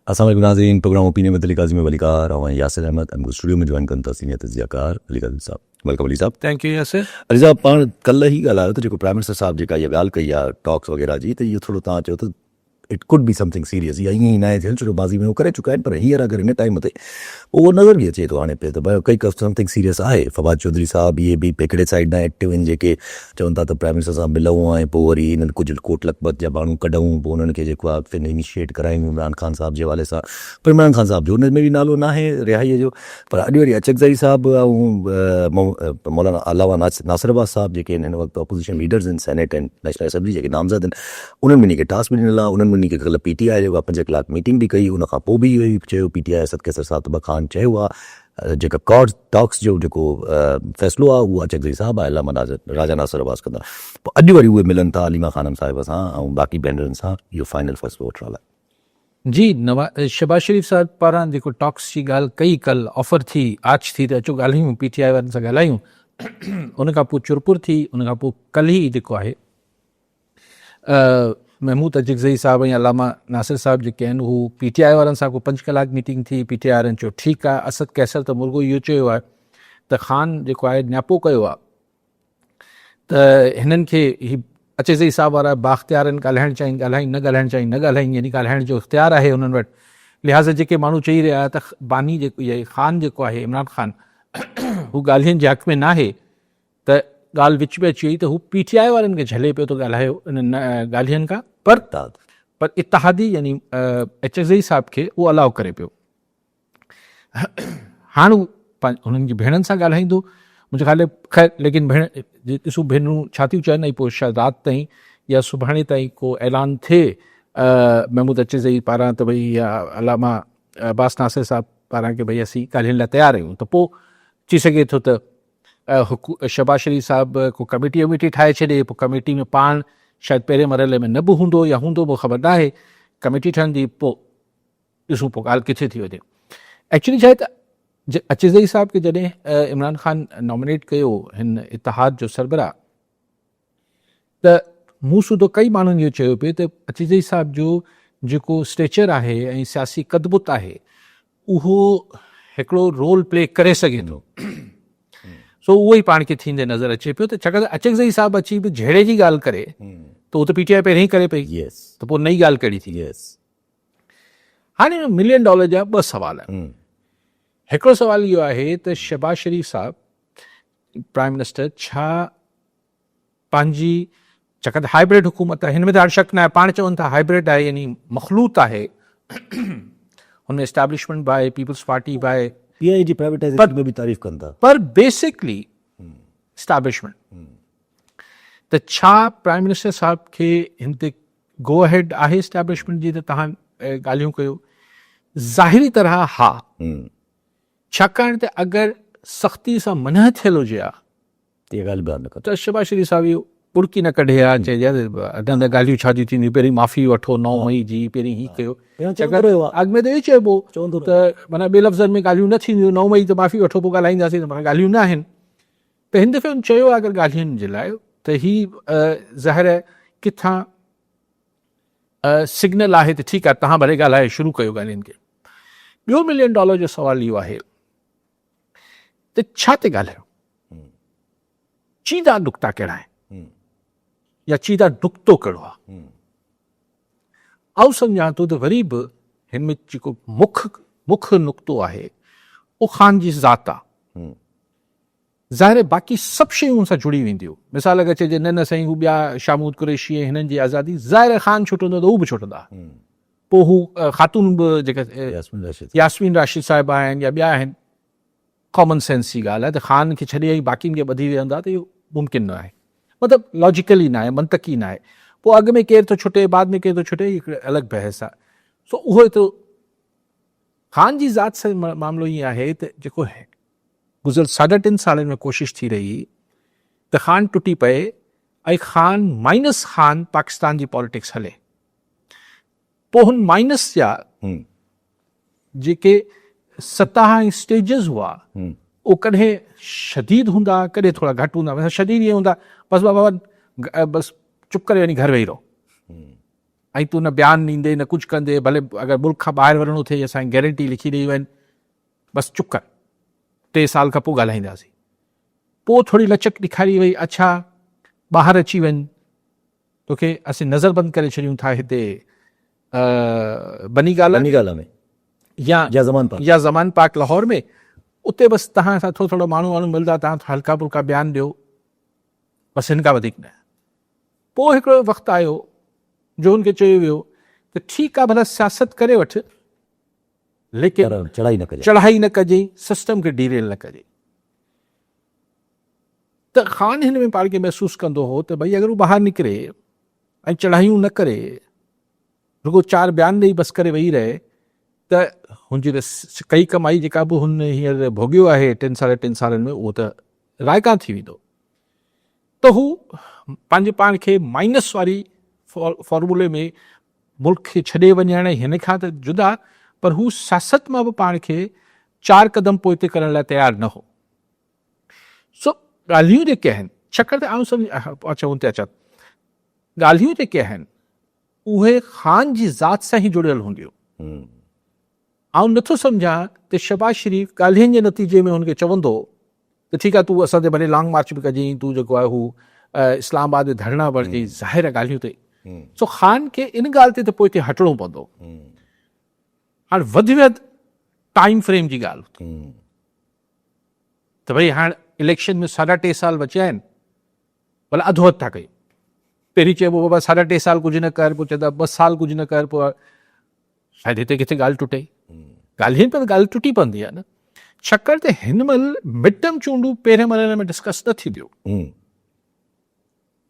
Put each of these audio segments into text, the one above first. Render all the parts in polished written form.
अस्सलाम वालेकुम नाज़रीन, प्रोग्राम ओपिनियन में अली काज़ी में वलीकार और यासिर अहमद हमको स्टूडियो में ज्वाइन कंदा सीनियर तज़कियाकार अली काज़ी साहब। वेलकम अली साहब। Thank you Yasir. अली साहब पाण कल्ह ही ॻाल्हायो त जेको प्राइम मिनिस्टर साहब जेका इहा ॻाल्हि कई आहे टॉक्स वग़ैरह जी, त इहो थोरो तव्हां चयो त it could be something serious, या ईअं ई न आहे थियनि, छो जो बाज़ी में उहो करे चुका आहिनि, पर हींअर अगरि हिन टाइम ते उहो नज़र बि अचे थो हाणे पिए त भई कई समथिंग सीरियस आहे। फवाद चौधरी साहब इहे बि हिकिड़े साइड ना एक्टिव आहिनि जेके चवनि था त प्राइम मिनिस्टर सां मिलूं ऐं पोइ वरी इन्हनि कुझु कोट लखपत जा माण्हू कढूं, पोइ उन्हनि खे जेको आहे फिर इनिशिएट करायूं इमरान ख़ान साहब जे हवाले सां, पर इमरान ख़ान साहब जो उन में बि नालो न आहे रिहाईअ जो। पर अॼु वरी अचकज़ई साहब ऐं मौलाना अलावा नासिर अब्बास साहब जेके आहिनि हिन वक़्तु अपोज़िशन लीडर्स आहिनि सेनेट एंड नेशनल असेंबली जेके नामज़द आहिनि, उन्हनि ॿिन्ही खे टास्क बि ॾिनल आहे। उन्हनि ॿिन्ही खे कल्ह PTI जेको आहे 5 कलाक मीटिंग बि कई, उनखां पोइ बि इहो ई चयो PTI असद कैसर सातबा ख़ान चयो आहे जेका कॉड टॉक्स जो जेको फ़ैसिलो आहे उहो अचकज़ई साहब आहे अलामा राजा नासिर अब्बास कंदा। पोइ अॼु वरी उहे मिलनि था अलीमा ख़ानम साहिब सां ऐं बाक़ी भेनरुनि सां, इहो फाइनल फ़ैसिलो वठण लाइ। जी शहबाज शरीफ़ साहब पारां जेको टॉक्स जी ॻाल्हि कई कल्ह ऑफर थी आज थी त अचो ॻाल्हायूं PTI वारनि सां ॻाल्हायूं, उनखां पोइ चुरपुर थी, उनखां पोइ कल्ह ई जेको आहे महमूद अचकज़ई साहब ऐं अलामा नासिर साहब जेके आहिनि हू PTI वारनि सां को 5 कलाक मीटिंग थी। PTI वारनि चयो ठीकु आहे। असद कैसर त मुर्गो इहो चयो आहे त ख़ान जेको आहे न्यापो कयो आहे त हिननि खे ही अचकज़ई साहब वारा बाख़्तियार आहिनि, ॻाल्हाइणु चाहिनि ॻाल्हाइनि, न ॻाल्हाइणु चाहिनि न ॻाल्हाइनि, यानी ॻाल्हाइण जो इख़्तियार आहे उन्हनि वटि। लिहाज़ा जेके माण्हू चई रहिया त बानी जेको इहे ख़ान जेको आहे इमरान ख़ान हू ॻाल्हियुनि जे हक़ में न आहे, त ॻाल्हि विच में अची वई त हू PTI वारनि खे झले पियो थो ॻाल्हायो इन्हनि ॻाल्हियुनि खां, पर इत्तेहादी यानी अचकज़ई साहब खे उहो अलाउ करे पियो। हाणे हुननि जी भेणनि सां ॻाल्हाईंदो मुंहिंजे ख़्याल ख़ैर, लेकिन भेण ॾिसूं भेनरूं छा थियूं चवनि, ऐं पोइ शायदि राति ताईं या सुभाणे ताईं को ऐलान थिए महमूद अचकज़ई पारां त भई या अलामा अब्बास नासिर साहब पारां कि भई असीं ॻाल्हाइण लाइ तयारु आहियूं, त पोइ थी सघे थो त शहबाज शरीफ़ साहब को कमेटी वमेटी ठाहे छॾे। पोइ कमेटी में पाण शायदि पहिरें मरहले में न बि हूंदो या हूंदो, मूंखे ख़बर न आहे। कमेटी ठहंदी, पोइ ॾिसूं पोइ ॻाल्हि किथे थी वञे। एक्चुअली छा आहे त अचकज़ई साहब खे जॾहिं इमरान ख़ान नॉमिनेट कयो हिन इत्तेहाद जो सरबराह, त मूं सूदो कई माण्हुनि इहो चयो पिए त अचकज़ई साहब जो जेको स्टेचर आहे ऐं सियासी कदबुत आहे उहो हिकिड़ो रोल प्ले करे सघे थो। सो उहो ई पाण खे थींदे नज़र अचे पियो, त छाकाणि अचकज़ई साहब अची बि जहिड़े जी ॻाल्हि करे त उहो त PTI पहिरीं ई करे पई, त पोइ नई ॻाल्हि कहिड़ी थी। हाणे $1 मिलियन जा 2 सवाल आहिनि। हिकिड़ो सवाल इहो आहे त शहबाज शरीफ़ साहब प्राइम मिनिस्टर छा पंहिंजी छाकाणि हाइब्रिड हुकूमत आहे, हिन में त हर शक न आहे, पाण चवनि था हाइब्रिड आहे यानी मखलूत आहे, हुनमें establishment by Peoples Party by PI जी प्राइवेटाइजेशन में भी तारीफ़ कनि था, पर बेसिकली एस्टैब्लिशमेंट। त छा प्राइम मिनिस्टर साहब खे हिन ते गो अहेड आहे एस्टैब्लिशमेंट जी त तव्हां ॻाल्हियूं कयो? ज़ाहिरी तरह हा, छाकाणि त अगरि सख़्ती सां मना थियल हुजे हा त इहा ॻाल्हि बयानु न त शहबाज शरीफ़ साहब इहो बुड़की न कढे हा, चइजे अञा त ॻाल्हियूं छा थियूं थींदियूं, पहिरीं माफ़ी वठो 9 मई जी, पहिरीं हीअ कयो। अॻु में त इहो चइबो चवंदो त माना ॿिए लफ़्ज़नि में ॻाल्हियूं न थींदियूं, 9 मई त माफ़ी वठो पोइ ॻाल्हाईंदासीं, त माना ॻाल्हियूं न आहिनि। त हिन दफ़े हुन चयो अगरि ॻाल्हियुनि जे लाइ त ही ज़ाहिर आहे किथां सिग्नल आहे त ठीकु आहे तव्हां भले ॻाल्हाए शुरू कयो ॻाल्हियुनि खे। $2 मिलियन जो सवाल इहो आहे त छा ते ॻाल्हायो, चीदा नुक़्ता कहिड़ा आहिनि या चीदा नुक़्तो कहिड़ो आहे? आउं सम्झां थो त वरी बि हिन में जेको मुख्य नुक़्तो आहे उहो ख़ान जी ज़ात आहे। ज़ाहिर बाक़ी सभु शयूं सां जुड़ी वेंदियूं। मिसाल अगरि चइजे न साईं हू ॿिया शामूद कुरैशी हिननि जी आज़ादी, ज़ाहिर ख़ान छुटंदो त हू बि छुटंदा, पोइ हू ख़ातून बि जेका यास्मीन राशिद साहिबा आहिनि या ॿिया आहिनि, कॉमन सेंस जी ॻाल्हि आहे त ख़ान खे छॾे ऐं बाक़ियुनि खे ॿधी वेहंदा त इहो मुमकिन न आहे, मतिलबु लॉजिकली न आहे, मंतकी न आहे। पोइ अॻु में केरु थो छुटे बाद में केरु थो छुटे, हिकिड़े अलॻि बहस आहे। सो उहो त ख़ान जी ज़ात सां मामिलो ईअं आहे त जेको गुज़िरियल 3.5 सालनि में कोशिशि थी रही त ख़ान टुटी पए ऐं ख़ान माइनस ख़ान पाकिस्तान जी पॉलिटिक्स हले। पोइ हुन माइनस जा जेके सतह ऐं स्टेजिस हुआ उहो कॾहिं शदीद हूंदा, कॾहिं थोरा घटि हूंदा। शदीद ईअं हूंदा बसि बाबा बसि चुप करे वञी घर वेही रहो, ऐं तूं न बयानु ॾींदे न कुझु कंदे, भले अगरि मुल्क खां ॿाहिरि वञिणो थिए असांखे गारंटी लिखी ॾेई वञ, बसि चुप कर, 3 साल खां पोइ ॻाल्हाईंदासीं। पोइ थोरी लचक ॾेखारी वई, अच्छा ॿाहिरि अची वञ, तोखे असीं नज़रबंदि करे छॾियूं था हिते बनी गाला में या ज़मान पार्क लाहौर में, उते बसि तव्हां सां थोरो माण्हू मिलंदा, तव्हां हल्का फुल्का बयानु ॾियो, बसि हिन खां वधीक न। पोइ हिकिड़ो वक़्तु आयो जो हुनखे चयो वियो त ठीकु आहे, भला सियासत करे वठि, लेकिन चढ़ाई न कजे, सिस्टम खे डीरेल न कजे। त ख़ान हिन में पाण खे महसूसु कंदो हो त भई अगरि हू ॿाहिरि निकिरे ऐं चढ़ाइयूं न करे, रुगो 4 बयान ॾेई बसि करे वेही रहे, त हुनजी कई कमाई जेका बि हुन हींअर भोॻियो आहे 3 सालनि में, उहो त रायका थी वेंदो। त हू पंहिंजे पाण खे माइनस वारी फॉर्मूले में मुल्क खे छॾे वञण हिन खां त जुदा, पर हू सियासत मां बि पाण खे 4 क़दम पोइते करण लाइ तयारु न हो। सो ॻाल्हियूं जेके आहिनि, छाकाणि त आउं चऊं ते अचां, ॻाल्हियूं जेके आहिनि उहे ख़ान जी ज़ात सां ई जुड़ियल हूंदियूं। आउं नथो सम्झां त शहबाज शरीफ़ ॻाल्हियुनि जे नतीजे में हुनखे चवंदो त ठीकु आहे, तूं असां ते भले लॉन्ग मार्च बि कजांइ, तूं जेको आहे हू इस्लामाबाद में धरना भरजांइ, ज़ाहिर ॻाल्हियूं ते। सो ख़ान खे इन ॻाल्हि ते त पोइ हिते हटणो पवंदो। हाणे वधि में वधि टाइम फ्रेम जी ॻाल्हि त भई हाणे इलेक्शन में 3.5 साल बचिया आहिनि, भला अधु वधि था कयूं। पहिरीं चइबो बाबा 3.5 साल कुझु न कर, पोइ चवंदा 2 साल कुझु न कर, पोइ शायदि हिते किथे ॻाल्हि टुटे। ॻाल्हियुनि पर ॻाल्हि टुटी पवंदी आहे न, छाकाणि त हिन महिल मिड टर्म चूंडूं पहिरें महीने में डिस्कस न थींदियूं।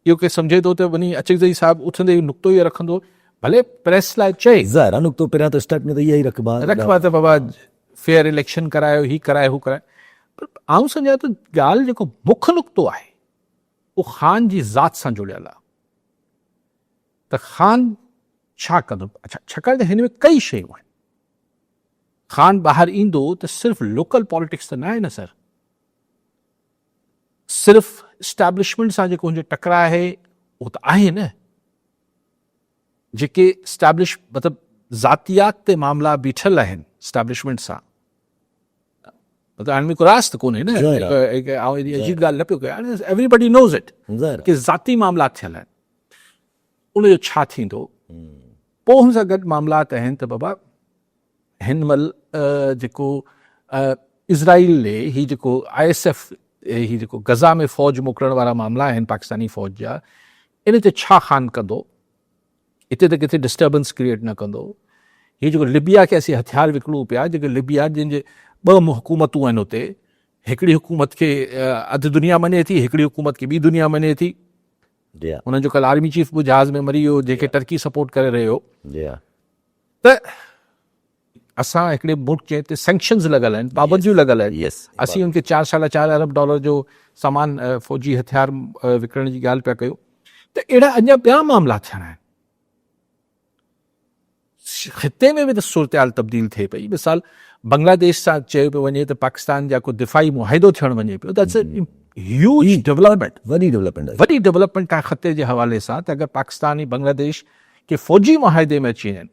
इहो के सम्झे थो त वञी अचकज़ई साहिबु उथंदे ई नुक़्तो इहो रखंदो, भले प्रेस लाइ चए ज़ाहिर नुक़्तो पहिरियां त स्टार्ट में त इहा ई रखबा त बाबा फेयर इलेक्शन करायो, ही कराए हू कराए, पर आउं सम्झां त ॻाल्हि जेको मुख्य नुक़्तो आहे उहो ख़ान जी ज़ात सां जुड़ियल आहे। त ख़ान छा कंदो? अच्छा, छाकाणि त हिन में कई शयूं आहिनि। ख़ान ॿाहिरि ईंदो त सिर्फ़ु लोकल पॉलिटिक्स त न आहे न सर, सिर्फ़ु इस्टेब्लिशमेंट सां जेको हुनजो टकराए आहे उहो त आहे न। जेके इस्टेब्लिश मतिलबु ज़ातियात ते मामला बीठल आहिनि इस्टेब्लिशमेंट सां, मतिलबु हाणे को रास त कोन्हे न, अजीब ॻाल्हि न पियो कयां, एवरीबडी नोज़ इट कि ज़ाती मामला थियल आहिनि। उनजो छा थींदो? पोइ हुन सां गॾु मामलात आहिनि त बाबा हिन महिल जेको इज़राइल ने ही जेको ISF ही जेको गज़ा में फ़ौज मोकिलण वारा मामला आहिनि पाकिस्तानी फ़ौज जा, इन ते छा ख़ान कंदो? हिते त किथे डिस्टर्बेंस क्रिएट न कंदो? हीअ जेको लिबिया खे असीं हथियार विकिणूं पिया, जेके लिबिया जंहिंजे 2 हुकूमतूं आहिनि उते, हिकिड़ी हुकूमत खे अधु दुनिया मञे थी, हिकिड़ी हुकूमत खे ॿी दुनिया मञे थी। हुननि जो कल्ह आर्मी चीफ बि जहाज़ में मरी वियो, जेके टर्की सपोर्ट करे रहियो। त असां हिकिड़े मुल्क जे हिते सैंक्शन्स लॻल आहिनि, पाबंदियूं लॻल आहिनि, असीं हुनखे $4.4 अरब जो सामान फ़ौजी हथियार विकिणण जी ॻाल्हि पिया कयूं। त अहिड़ा अञा ॿिया मामला थियणा आहिनि। ख़िते में बि त सूरत तब्दील थिए पई। मिसाल बांग्लादेश सां चयो पियो वञे त पाकिस्तान जा को दिफ़ाई मुआहिदो थियणु वञे पियो, दैट्स अ ह्यूज डेवलपमेंट, वॾी डेवलपमेंट आहे ख़िते जे हवाले सां। त अगरि पाकिस्तान ऐं बांग्लादेश के फ़ौजी मुआहिदे में अची वञनि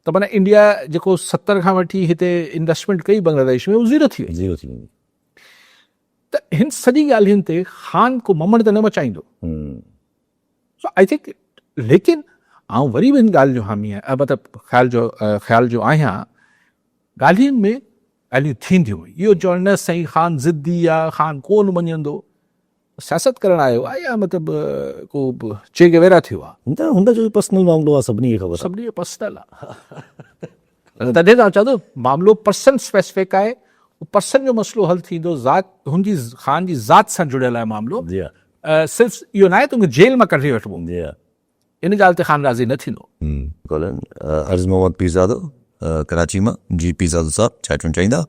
त माना इंडिया जेको 70 खां वठी हिते इन्वेस्टमेंट कई बांग्लादेश में, उहो ज़ीरो थी वई। त हिन सॼी ॻाल्हियुनि ते ख़ान को ममण त न मचाईंदो। सो आई थिंक, लेकिन आउं वरी बि हिन ॻाल्हि जो हामी आहियां, मतिलबु ख़्याल जो आहियां, ॻाल्हियुनि में ॻाल्हियूं थींदियूं। इहो चवण न साईं ख़ान ज़िद्दी आहे, ख़ान कोन मञंदो, सियासत करणु आयो आहे या मतिलबु को चे गेवेरा थियो आहे, हुनजो जो पर्सनल मामलो आहे, सभिनी खे ख़बर, सभिनी जो पर्सनल आहे। तॾहिं तव्हां चओ त मामलो पर्सन स्पेसिफिक आहे, पर्सन जो मसइलो हल थींदो, ज़ात हुनजी ख़ान जी ज़ात सां जुड़ियल आहे मामलो। सिर्फ़ु इहो न आहे त जेल मां कढी वठिबो, इन ॻाल्हि ते ख़ान राज़ी न थींदो। अर्ज़ मोहम्मद पीरज़ादो कराची मां। जी पीरज़ादो साहब, छा चवणु चाहींदा?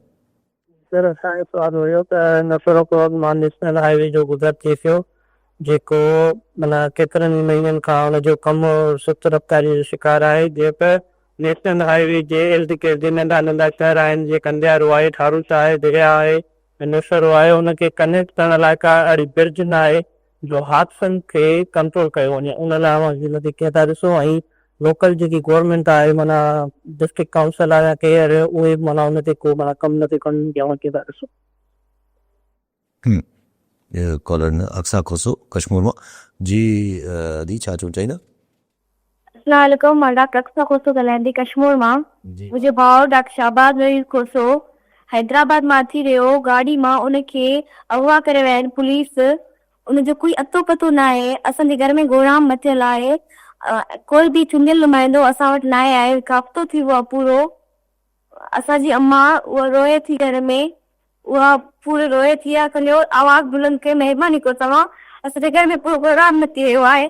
सर, असांजो सुवाल हुयो त नफ़रो मां नेशनल हाईवे जो गुज़र थिए पियो, जेको माना केतिरनि ई महीननि खां हुनजो कमु सुस्त रफ़्तारी जो शिकार आहे। जे पर नेशनल हाईवे जे इर्द गिर्द नंढा नंढा शहर आहिनि, जीअं कंडियारो आहे, ठारूच आहे, दरिया आहे, नुसरो आहे, हुनखे कनेक्ट करण लाइ का अहिड़ी ब्रिज न आहे जो हादसनि खे कंट्रोल कयो वञे। उन लाइ कीअं था ॾिसो, ऐं लोकल जेकी गवर्नमेंट आहे माना डिस्ट्रिक्ट काउंसिल आहे केयर उहे माना उन ते को माना कमु नथी कनि या उनखे था ॾिसो कॉलर ने अक्सा खोसो कश्मीर में जी दी छा चो चाहिए ना अस्सलामुअलैकुम मां डॉक्टर अक्सा खोसो ॻाल्हाईंदी कश्मीर मां मुंहिंजो भाउ डॉक्टर शाहबाज रहीस खोसो हैदराबाद मां थी रहियो गाड़ी मां उनखे अगवा करे विया आहिनि पुलिस उनजो कोई अतो पतो न आहे असांजे घर में गोराम मचियल आहे कोई बि चूंडियल नुमाइंदो असां वटि न आहे हिकु हफ़्तो थी वियो आहे पूरो असांजी अम्मा उहा रोए थी घर में उहा पूरो रोए थी आहे असांजो आवाज़ बुलंद कयो महिरबानी कयो तव्हां असांजे घर में पूरो गोराम मची वियो आहे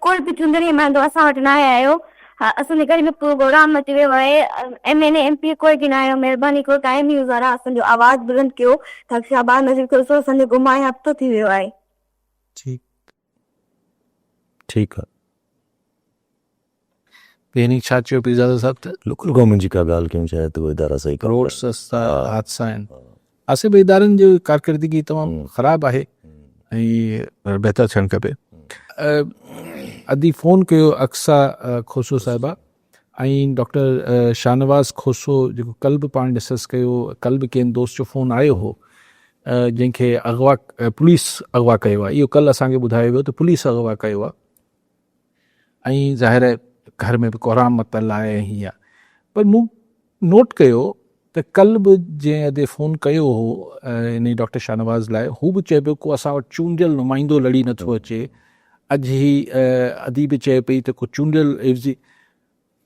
कोई बि चूंडियल नुमाइंदो असां वटि न आयो असांजे घर में पूरो गोराम मची वियो आहे MNA MP कोई बि न आयो महिरबानी कयो टाइम न्यूज़ वारा असांजो आवाज़ बुलंद कयो ताकि शाहबाज नज़ीर खोसो असांजो घुमाए हफ़्तो थी वियो आहे ठीक है पहिरीं छा चयो पिज़्ज़ा साहब त लोकल गवर्नमेंट जी का ॻाल्हि कयूं चाहे तो वो इदारा सही करोड़ सस्ता हादसा आहिनि आसिफ इदारनि जी कारकर्दगी तमामु ख़राबु आहे ऐं बहितर थियणु खपे अदी फ़ोन कयो अक्सा खोसो साहिबा ऐं डॉक्टर शाहनवाज़ खोसो जेको कल्ह बि पाण डिस्कस कयो कल्ह बि कंहिं दोस्त जो फ़ोन आयो हो जंहिंखे अगवा पुलिस अगवा कयो आहे इहो कल्ह असांखे ॿुधायो वियो त पुलिस अगवा कयो आहे ऐं ज़ाहिर आहे घर में बि कोराम मतल आहे हीअं पर मूं नोट कयो त कल्ह बि जंहिं अॼु फ़ोन कयो हो इन डॉक्टर शाहनवाज़ लाइ हू बि चए पियो को असां वटि चूंडियल नुमाइंदो लड़ी नथो अचे अॼु ही अदी बि चए पई त को चूंडियल एवज़ी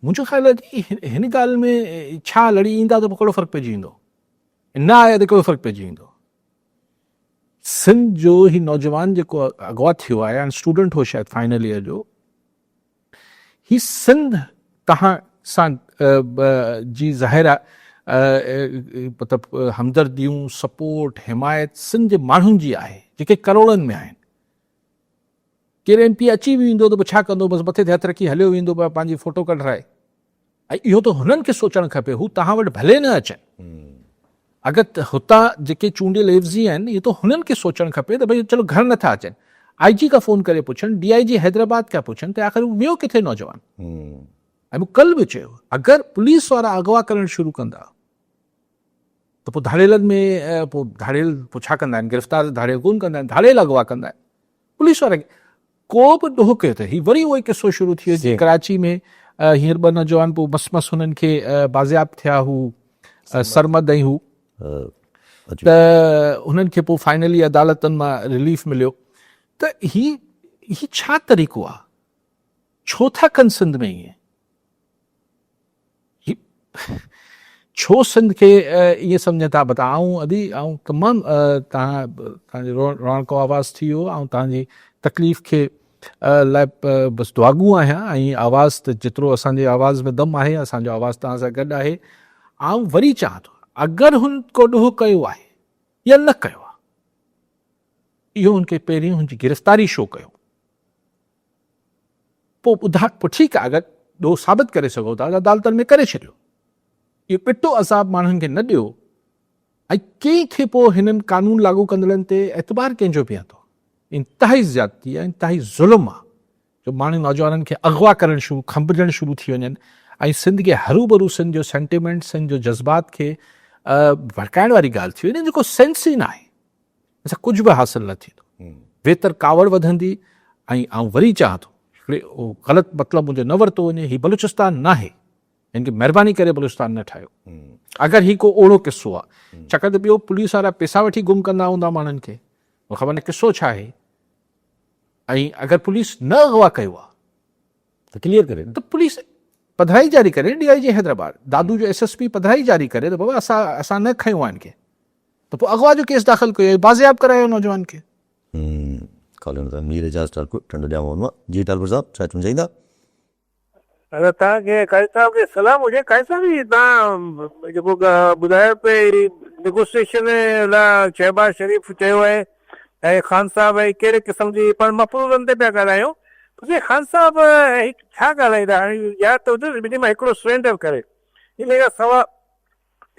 मुंहिंजो ख़्यालु आहे हिन ॻाल्हि में छा लड़ी ईंदा त पोइ कहिड़ो फ़र्क़ु पइजी वेंदो न आया त कहिड़ो फ़र्क़ु पइजी वेंदो सिंध जो ही नौजवान जेको अगवा थियो आहे ऐं स्टूडेंट हो शायदि फाइनल ईयर जो ही सिंध तव्हां सां जी ज़ाहिर आहे मतिलबु हमदर्दियूं सपोर्ट हिमायत सिंध जे माण्हुनि जी आहे जेके करोड़नि में आहिनि केरु MP अची बि वेंदो त पोइ छा कंदो बसि मथे ते हथु रखी हलियो वेंदो पिया पंहिंजी फ़ोटो कढाए ऐं इहो त हुननि खे सोचणु खपे हू तव्हां वटि भले न अचनि अगरि हुतां जेके चूंडियल एवज़ी आहिनि इहो त हुननि खे सोचणु खपे त भई चलो घर नथा अचनि IG खां फ़ोन करे पुछनि DIG हैदराबाद खां पुछनि त आख़िर वियो किथे नौजवान ऐं मूं कल्ह बि चयो अगरि पुलिस वारा अगवा करणु शुरू कंदा त पोइ धाड़ेलनि में पोइ धाड़ेल पोइ छा कंदा आहिनि गिरफ़्तार धाड़ेल कोन कंदा आहिनि धाड़ेल अगवा कंदा आहिनि पुलिस वारा को बि ॾोह कयो त ही वरी उहो ई किसो शुरू थी वियो कराची में हींअर 2 नौजवान पोइ मस हुननि खे बाज़ियाब थिया हू सरमद ऐं हू त हुननि खे पोइ फाइनली अदालतनि मां रिलीफ मिलियो त ही छा तरीक़ो आहे छो था कनि सिंध में ईअं छो सिंध खे ईअं सम्झनि था बता आऊं तमामु तव्हांजो रौनक़ो आवाज़ थी वियो ऐं तव्हांजी तकलीफ़ खे लाइ बसि दुआगू आहियां ऐं आवाज़ त जेतिरो असांजे आवाज़ में दम आहे असांजो आवाज़ तव्हां सां गॾु आहे आऊं वरी चाहियां थो अगरि हुन को ॾोह कयो आहे या न कयो आहे इहो हुनखे पहिरीं हुनजी गिरफ़्तारी छो कयो पोइ पोइ ठीकु आहे अगरि ॾोह साबित करे सघो था त अदालतनि में करे छॾियो इहो पिटो अज़ाब माण्हुनि खे न ॾियो ऐं कंहिंखे पोइ हिननि कानून लागू कंदड़नि ते एतबार कंहिंजो बि थो इंतिहाई ज़्यादती आहे इंतिहाई ज़ुल्म आहे जो माण्हू नौजवाननि खे अगवा करणु खंभजणु शुरू थी वञनि ऐं सिंध खे हरू भरू सिंध जो सेंटिमेंट सिंध जो जज़्बात खे भड़काइण वारी ॻाल्हि थी वञे जेको सेंस ई न आहे असां कुझु बि हासिलु न थींदो वेतर कावड़ वधंदी ऐं आउं वरी चाहियां थो उहो ग़लति मतिलबु मुंहिंजो न वरितो वञे हीउ बलूचिस्तान न आहे हिन खे महिरबानी करे बलूचिस्तान न ठाहियो अगरि हीउ को ओड़ो किसो आहे छाकाणि त ॿियो पुलिस वारा पैसा वठी गुम कंदा हूंदा माण्हुनि खे मूंखे ख़बर न किसो छा आहे ऐं अगरि पुलिस न अगवा कयो आहे त क्लियर करे त पुलिस पधराई जारी करे DIG हैदराबाद दादू जो SSP पधराई जारी करे त बाबा असां न खयूं आहे हिन खे त पोइ अगवा जो केस दाख़िल कयो बाज़ियाब करायो नौजवान खे कॉलर मीर एजाज ठाकुर टंडो जाम जी ठाकुर साहब छा चवणु चाहींदा अगरि तव्हांखे काइद साहब खे सलाम हुजे काइद साहब जी तव्हां जेको ॿुधायो पे नेगोशिएशन लाइ शहबाज शरीफ़ चयो आहे ऐं ख़ान साहब ऐं कहिड़े क़िस्म जी पाण मफ़रूज़नि ते पिया ॻाल्हायूं ख़ान साहब छा ॻाल्हाईंदा या त ॿिन्ही मां हिकिड़ो सरेंडर करे इन खां सवाइ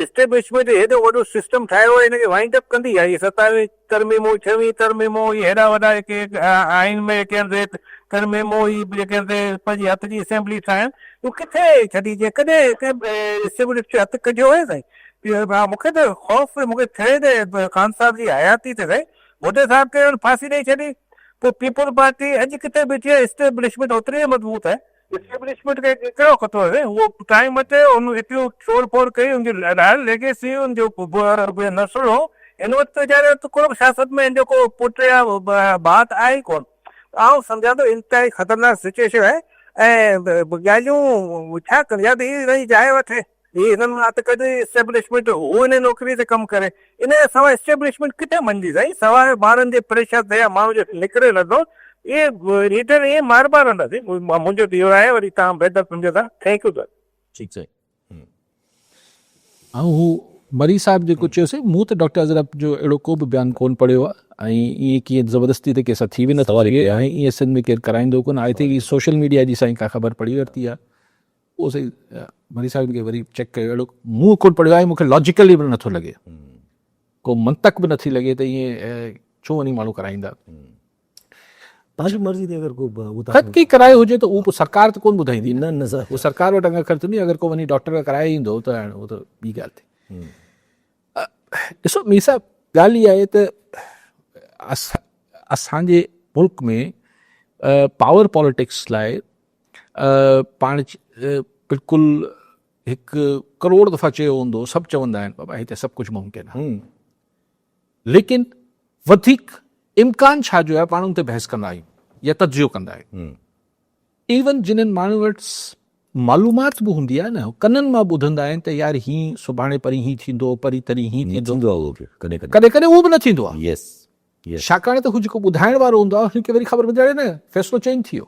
इस्टेब्लिशमेंट हेॾो वॾो सिस्टम ठाहियो आहे हिनखे वाइंड अप कंदी आहे 27 तरमीमूं 26 तरमीमूं इहे हेॾा वॾा जेके आइन में जेके कर मेमो ई जेके पंहिंजी हथ जी असेंबली ठाहिनि तूं किथे छॾीजे कॾहिं कंहिं हथु कढियो आहे साईं मूंखे त ख़ौफ़ मूंखे थिए त ख़ान साहिब जी हयाती ते साईं मोदी साहिब खे फांसी ॾेई छॾी पोइ पीपल पार्टी अॼु किथे बीठी आहे एस्टेब्लिशमेंट ओतिरी मज़बूत आहे एस्टेब्लिशमेंट खे कहिड़ो ख़तरो आहे उहो टाइम अचे उन एतिरो तोड़ फोड़ कई उनजी लेगेसी उनजो नसुल हो हिन वक़्तु वीचारे वटि को सियासत में जेको पुट या बात आहे ई कोन आउं सम्झां थो इंतिहाई ख़तरनाक सिचुएशन आहे ऐं ॻाल्हियूं छा कनि या त हीअ नई जाइ वठे हीअ हिननि हथ कढी एस्टेब्लिशमेंट हू हिन नौकिरी ते कमु करे इन जे सवाइ एस्टेब्लिशमेंट किथे मञी साईं सवाइ ॿारनि जे प्रेशर ते या माण्हू जो निकिरे नथो इहे रीडर ईअं मार मार रहंदासीं मुंहिंजो त इहो आहे वरी तव्हां बहितर सम्झो था थैंक यू सर ठीकु साईं ऐं हू मरी साहिब जेको चयोसीं मूं त डॉक्टर अज़रफ जो अहिड़ो को बि बयानु कोन पढ़ियो आहे ऐं ईअं कीअं ज़बरदस्ती ते कंहिंसां थी वेंदो सवाल ऐं ईअं सिंध में केरु कराईंदो कोन आई थिंक सोशल मीडिया जी साईं का ख़बर पढ़ी वरिती आहे उहो सही मरी साहिब खे वरी चेक कयो अहिड़ो मूं कोन पढ़ियो आहे मूंखे लॉजिकली बि नथो लॻे को मंतक बि नथी लॻे त ईअं छो वञी माण्हू कराईंदा पंहिंजी मर्ज़ी ते अगरि को ख़त की करायो हुजे त उहो पोइ सरकार त कोन ॿुधाईंदी न न सर उहो सरकार वटि अगरि ख़र्च नहीं अगरि को वञी डॉक्टर खां कराए ईंदो त हाणे उहो त ॿी ॻाल्हि थिए ॾिसो मीर साहिब ॻाल्हि इहा आहे त असांजे मुल्क में पावर पॉलिटिक्स लाइ पाण बिल्कुलु हिकु करोड़ दफ़ा चयो हूंदो सभु चवंदा आहिनि बाबा हिते सभु कुझु मुमकिन आहे लेकिन वधीक इम्कान छा जो आहे पाण उन ते बहस कंदा आहियूं या तजियो कंदा आहियूं इवन जिन्हनि माण्हुनि वटि मालूमात बि हूंदी आहे न कननि मां ॿुधंदा आहिनि त यार हीअं सुभाणे परी हीअं थींदो परी तरी हीअं थींदो कॾहिं कॾहिं कॾहिं उहो बि न थींदो आहे यस यस छाकाणि त हू जेको ॿुधाइण वारो हूंदो आहे हुनखे वरी ख़बर पइजे न फ़ैसिलो चेंज थी वियो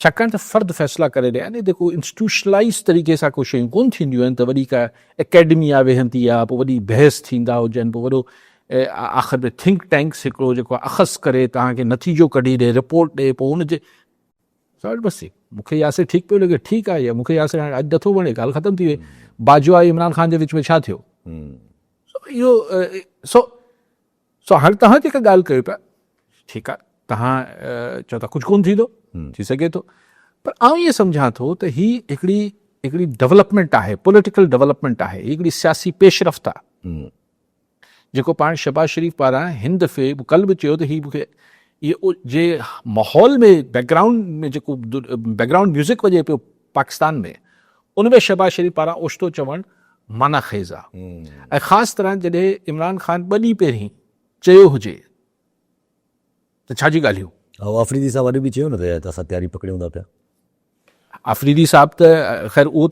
छाकाणि त फ़र्द फ़ैसिला करे रहिया आहिनि जेको इंस्टीट्यूशनलाइज़ तरीक़े सां को शयूं कोन थींदियूं आहिनि त वरी का एकेडमिया वेहंदी आहे पोइ वॾी बहस थींदा हुजनि पोइ वॾो आख़िर में थिंक टैंक्स हिकिड़ो जेको अख़ज़ करे तव्हांखे नतीजो कढी ॾे रिपोर्ट ॾे पोइ हुनजे बसि मूंखे यासिर ठीकु पियो लॻे ठीकु आहे या मूंखे यासिर हाणे अॼु नथो वणे ॻाल्हि ख़तमु थी वई बाजवा इमरान ख़ान जे विच में छा थियो इहो सो हाणे तव्हां जेका ॻाल्हि कयो पिया ठीकु आहे तव्हां चओ था कुझु कोन थींदो थी सघे थो पर आउं इहो सम्झां थो त हीअ हिकिड़ी डेवलपमेंट आहे पॉलिटिकल डेवलपमेंट आहे हिकिड़ी सियासी पेशरफ़्त आहे जेको पाण शहबाज शरीफ़ पारां हिन दफ़े कल्ह बि चयो त हीअ मूंखे इहो जे माहौल में बैकग्राउंड में जेको बैकग्राउंड म्यूज़िक वॼे पियो पाकिस्तान में उन में शहबाज शरीफ़ पारां ओचितो चवणु माना ख़ेज़ आहे ऐं ख़ासि तरह जॾहिं इमरान ख़ान 2 ॾींहं पहिरीं चयो हुजे त छाजी ॻाल्हियूं ऐं आफ़रीदी साहब अॼु बि चयो न त असां तयारी पकड़ियूं था पिया आफ़रीदी साहब त ख़ैर उहो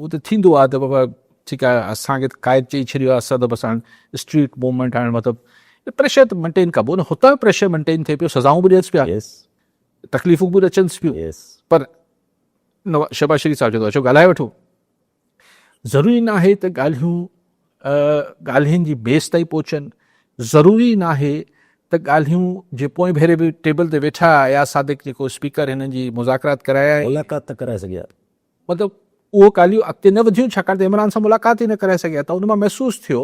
त थींदो आहे त बाबा ठीकु आहे असांखे क़ाइद चई छॾियो आहे असां त बसि हाणे स्ट्रीट मूवमेंट हाणे मतिलबु प्रेशर त मेंटेन कबो न हुतां प्रेशर मेंटेन थिए पियो सज़ाऊं बि ॾियनि पिया तकलीफ़ूं बि अचनि पियूं पर शहबाज शरीफ़ साहब चयो अचो ॻाल्हाए वठो ज़रूरी न आहे त ॻाल्हियुनि जी बेस ताईं पहुचनि ज़रूरी न आहे त ॻाल्हियूं जे पोइ भेरे बि टेबल ते वेठा या सादिक जेको स्पीकर हिननि जी मुज़ाकरात कराया मुलाक़ात त कराए सघिया मतिलबु उहो ॻाल्हियूं अॻिते न वधियूं छाकाणि त इमरान सां मुलाक़ात ई न कराए सघिया त उन मां महसूसु थियो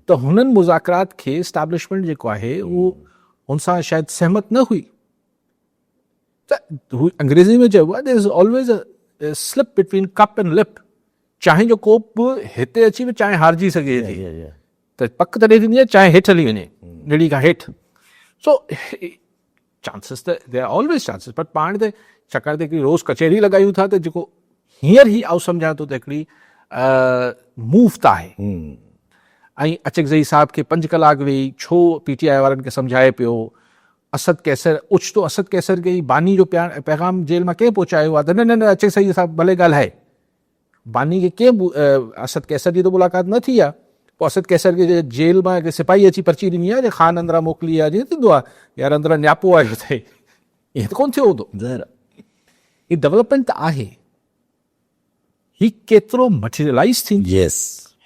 त हुननि मुज़ाकरात खे एस्टेब्लिशमेंट जेको आहे उहो हुन सां शायदि सहमत न हुई त हू अंग्रेज़ी में चइबो आहे there is always a slip between cup and lip चांहि जो कोप बि हिते अची बि चांहि हारजी सघे थी त पक तॾहिं थींदी आहे चांहि हेठि हली वञे निड़ी खां हेठि सो चांसिस त there are always chances but पाण त छाकाणि त हिकिड़ी रोज़ कचहरी लॻायूं था त जेको हींअर ई आउं सम्झां थो त हिकिड़ी मूव त आहे ऐं अचकज़ई साहिब खे 5 कलाक वेही छो PTI वारनि खे सम्झाए पियो असद कैसर ओचितो असद कैसर खे बानी जो पैगाम जेल मां कंहिं पहुचायो आहे त न अचकज़ई साहिब भले ॻाल्हाए बानी खे कंहिं असद कैसर जी त मुलाक़ात न थी आहे पोइ असद कैसर खे जेल मां हिकु सिपाही अची पर्ची ॾिनी आहे ख़ान अंदरां मोकिली आहे जीअं थींदो आहे यार अंदरां नियापो आहे हुते ईअं त कोन थियो हूंदो हीअ डेवलपमेंट त आहे ही केतिरो मटीरियलाइज़ थींदी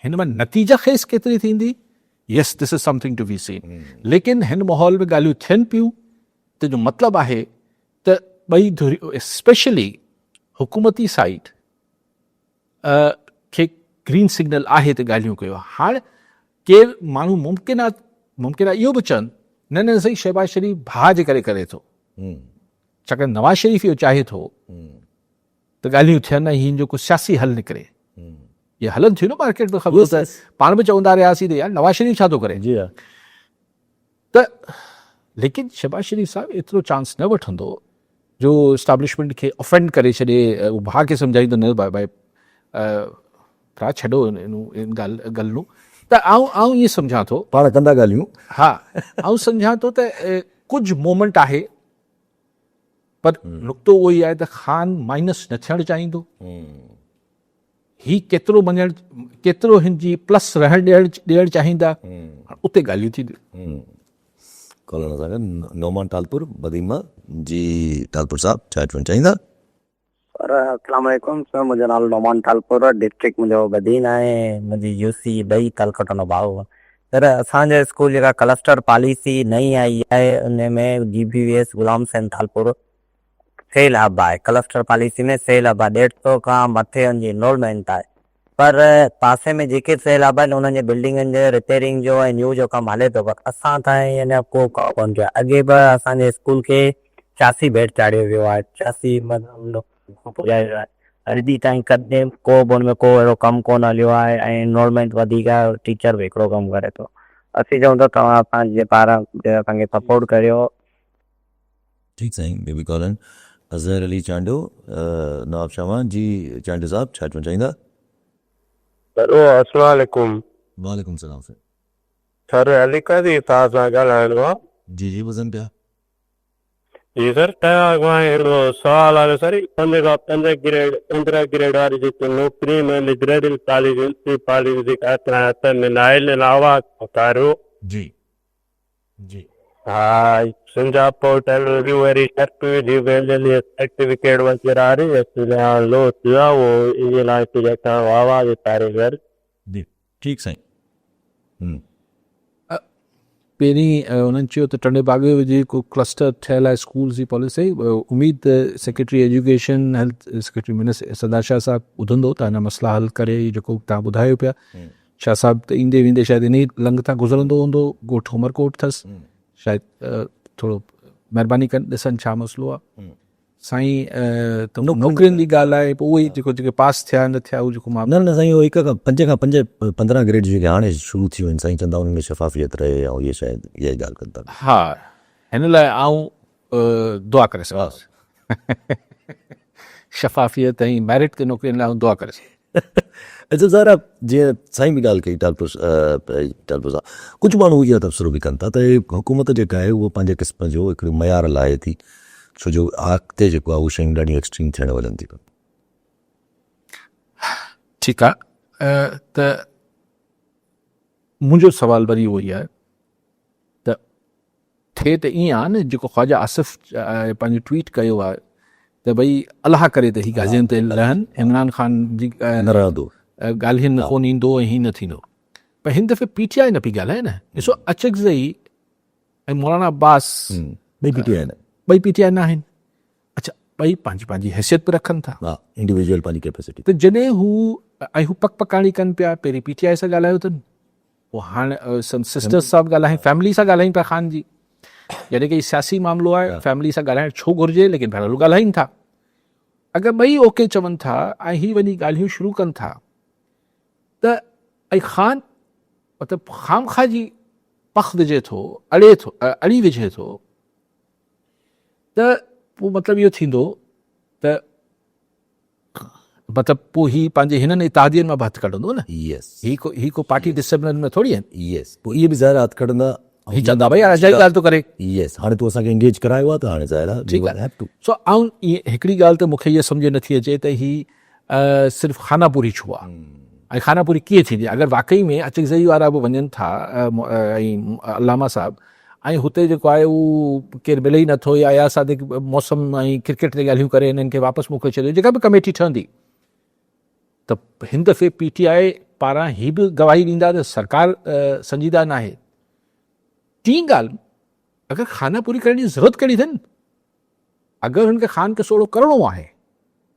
हिन में नतीजा खेस केतिरी थींदी yes this is something to be seen लेकिन हिन माहौल में ॻाल्हियूं थियनि पियूं त जो मतिलबु आहे त ॿई धुरियूं स्पेशली हुकूमती साइड खे ग्रीन सिग्नल आहे त ॻाल्हियूं कयो हाणे केरु माण्हू मुमकिन आहे इहो बि चवनि न सही शहबाज शरीफ़ भाउ जे करे थो छाकाणि नवाज़ शरीफ़ इहो चाहे थो त ॻाल्हियूं थियनि ऐं हिन जो कुझु सियासी हल निकिरे। ये हलन थियूं न मार्केट में, ख़बर त पाण बि चवंदा रहियासीं त यार नवाज़ शरीफ़ छा थो करे। जी हा, त लेकिन शहबाज शरीफ़ साहब एतिरो चांस न वठंदो जो इस्टाब्लिशमेंट खे ऑफेंड करे छॾे। उहो भाउ खे सम्झाईंदो न भाई भरा छॾो इन ॻाल्हियूं। त आऊं ईअं सम्झां थो, पाण कंदा ॻाल्हियूं। हा आऊं सम्झां थो त कुझु मोमेंट आहे, पर नुक़्तो उहो ई आहे त ख़ान माइनस न थियणु चाहींदो। ही केतिरो मञणु, केतिरो हिन जी प्लस ॾियणु चाहींदा, उते ॻाल्हियूं थींदियूं। कॉलर सां गॾु नोमान टालपुर बदीमा जी। टालपुर साहब छा चवणु चाहींदा? सर अस्सलाम वालेकुम सर, मुंहिंजो नालो नोमान टालपुर, डिस्ट्रिक्ट मुंहिंजो बदीन आहे, मुंहिंजी यूसी ॾई तालकटो जो भाउ। सर असांजे स्कूल जेका क्लस्टर पॉलिसी नई आई आहे उन में GBVS गुलाम हुसैन तालपुर सैलाब आहे। क्लस्टर पॉलिसी में सैलाब आहे, 150 खां मथे उनजी इनरोलमेंट आहे, पर पासे में जेके सैलाब आहिनि उन्हनि जे बिल्डिंगनि जे रिपेयरिंग जो ऐं न्यू जो कमु हले थो, पर असां ताईं अञा को कोन थियो आहे। अॻे बि असांजे स्कूल खे 86 बेड चाढ़ियो वियो आहे, 86 मतिलबु पुॼायो वियो आहे। अॼु ॾींहुं ताईं कॾहिं को बि हुन में को अहिड़ो कमु कोन हलियो आहे ऐं इनरोलमेंट वधीक आहे, टीचर बि हिकिड़ो कमु करे थो। असीं चऊं था तव्हां असांजे पारां असांखे सपोर्ट करियो। ठीकु साईं, बेबी कॉलन अज़हर अली चांडो नवाब शाह जी। चांडो साहब छा चवणु चाहींदा? अस्सलाम वालेकुम। वालेकुम सलाम सर। सर अली कादी तव्हां सां ॻाल्हाइणो आहे। जी जी ॿुधनि पिया। जी सर, तव्हां हिकिड़ो सुवालु आहे सर। 15 ग्रेड वारी जेकी नौकिरी में ग्रेडिंग पॉलिसी जेका असांजे हथ में न आहे, आवाज़ उतारियो। जी जी हा, सिंगापुर सर्टिफिकेट वग़ैरह आ रही है, लो थियो वो ये लाइ जेका आवाज़ उतारे सर। जी ठीकु साईं। पहिरीं उन्हनि चयो त टंडे बाग़ जो जेको क्लस्टर ठहियलु आहे स्कूल जी पॉलिसी, उमेद secretary education health secretary minister Sardar Shah साहब ॿुधंदो त हिन मसला हल करे जेको तव्हां ॿुधायो पिया। शाह साहब त ईंदे वेंदे शायदि इन लंघ तां गुज़रंदो हूंदो, ॻोठ उमरकोट अथसि, शायदि थोरो महिरबानी करे ॾिसनि छा मसइलो आहे। साईं त नौकिरियुनि जी ॻाल्हि आहे, पोइ उहे ई जेके पास थिया न थिया उहो जेको मां न साईं, उहो 1 खां 5 खां 15 ग्रेड जेके हाणे शुरू थी वियूं आहिनि साईं, चवंदा उन्हनि में शफ़ाफ़ियत रहे, ऐं इहे शायदि इहा ई ॻाल्हि कनि था। हा, हिन लाइ आऊं दुआ करे सघां शफ़ाफ़ियत ऐं मेरिट ते नौकिरियुनि लाइ दुआ करे सघां। अच्छा ज़रा जीअं साईं बि ॻाल्हि कई टालपुर साहब, कुझु माण्हू इहा तबसरो बि कनि था त हुकूमत जेका आहे उहो पंहिंजे क़िस्म जो हिकिड़ो मयार लाहे थी, छो जो अॻिते जेको आहे उहो शयूं ॾाढियूं एक्सट्रीम थियण वञनि थियूं। ठीकु आहे, त मुंहिंजो सुवालु वरी उहो ई आहे त थिए त ईअं आहे न, जेको ख्वाजा आसिफ़ पंहिंजो ट्वीट कयो आहे त भई अलाह करे त ही ॻाल्हियुनि ते रहनि, इमरान ख़ान जी न रहंदो, ॻाल्हियुनि में कोन ईंदो ऐं हीअ न थींदो। पर हिन दफ़े PTI न पई ॻाल्हाए न। ॾिसो अचकज़ई ऐं मौलाना अब्बास ॿई PTI आहिनि, ॿई PTI न आहिनि। अच्छा, ॿई पंहिंजी पंहिंजी हैसियत बि रखनि था। हा, इंडिविजुअल पंहिंजी कैपेसिटी। त जॾहिं हू पकपकाणी कनि पिया, पहिरीं PTI सां ॻाल्हायो अथनि, पोइ हाणे सिस्टर्स सां बि ॻाल्हायूं, फैमिली सां ॻाल्हायूं पिया ख़ान जी। जॾहिं की सियासी मामिलो आहे, फैमिली सां ॻाल्हाइण छो घुरिजे, लेकिन भेण ॻाल्हाइनि था। अगरि ॿई ओके चवनि था ऐं ही वञी ॻाल्हियूं शुरू कनि था, त ऐं ख़ान मतिलबु ख़ामख़ा जी पख विझे थो, अड़ी विझे थो, त पोइ मतिलबु इहो थींदो त मतिलबु पोइ ही पंहिंजे हिननि इतादियुनि मां बि हथु कढंदो न। यस, ही को पार्टी डिसिप्लिन में थोरी आहिनि। यस, पोइ इहे बि ज़ाहिर हथु कढंदा, ही चवंदा भई अजाई ॻाल्हि थो करे। यस, हाणे तूं असांखे इंगेज करायो आहे त हाणे ज़ाहिर ठीकु आहे। आहे। सो ऐं ईअं हिकिड़ी ॻाल्हि त मूंखे इहा सम्झ नथी अचे त ही सिर्फ़ु खानापुरी छो आहे ऐं खानापुरी कीअं थींदी। अगरि वाकई में अचकज़ई वारा बि वञनि था ऐं अलामा साहब, ऐं हुते जेको आहे उहो केरु मिले ई नथो, या सादिक मौसम ऐं क्रिकेट ते ॻाल्हियूं करे हिननि खे वापसि मोकिले छॾियो, जेका बि कमेटी ठहंदी, त हिन दफ़े PTI पारां ही बि गवाही ॾींदा त सरकार संजीदा न आहे। टी ॻाल्हि, अगरि खानापुरी करण जी ज़रूरत कहिड़ी अथनि, अगरि हुनखे ख़ान खे सोड़ो करिणो आहे